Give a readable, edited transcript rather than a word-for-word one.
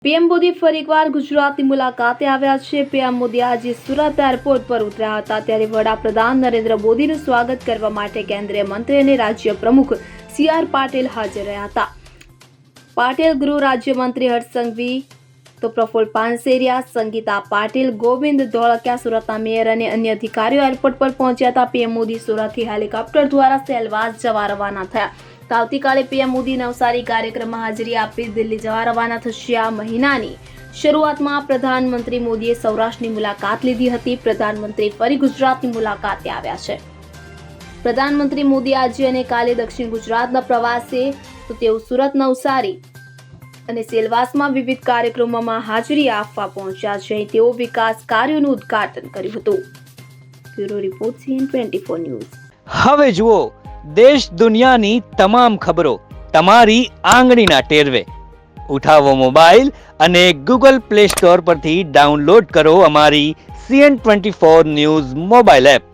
PM Modi ફરી એકવાર ગુજરાતની મુલાકાતે આવ્યા છે। પીએમ મોદી આજે સુરત એરપોર્ટ પર ઉતર્યા હતા, ત્યારે વડાપ્રધાન નરેન્દ્ર મોદીનું સ્વાગત કરવા માટે કેન્દ્રીય મંત્રી અને રાજ્ય પ્રમુખ સી.આર. પાટીલ હાજર રહ્યા હતા। પાટીલ ગૃહ રાજ્યમંત્રી હર્ષ સંઘવી, તો પ્રફુલ્લ પાનસેરિયા, સંગીતા પાટીલ, ગોવિંદ ધોળકિયા, સુરતના મેયર અને અન્ય અધિકારીઓ એરપોર્ટ પર પહોંચ્યા હતા। પીએમ મોદી સુરતથી હેલિકોપ્ટર દ્વારા સેલવાસ જવા રવાના થયા। આવતીકાલે પીએમ મોદી નવસારી કાર્યક્રમમાં હાજરી આપી દિલ્હી જવા રવાના થશે। આ મહિનાની શરૂઆતમાં પ્રધાનમંત્રી મોદીએ સૌરાષ્ટ્રની મુલાકાત લીધી હતી। પ્રધાનમંત્રી ફરી ગુજરાતની મુલાકાતે આવ્યા છે। પ્રધાનમંત્રી મોદી આજે અને કાલે દક્ષિણ ગુજરાતના પ્રવાસે, તો તેઓ સુરત, નવસારી અને સેલવાસમાં વિવિધ કાર્યક્રમોમાં હાજરી આપવા પહોંચ્યા છે। તેઓ વિકાસ કાર્યોનું ઉદ્ઘાટન કર્યું હતું। Bureau report CN24 news. હવે જુઓ દેશ દુનિયાની તમામ ખબરો તમારી આંગળીના ટેરવે। ઉઠાવો મોબાઈલ અને Google Play Store પરથી ડાઉનલોડ કરો અમારી CN24 ન્યૂઝ મોબાઈલ એપ।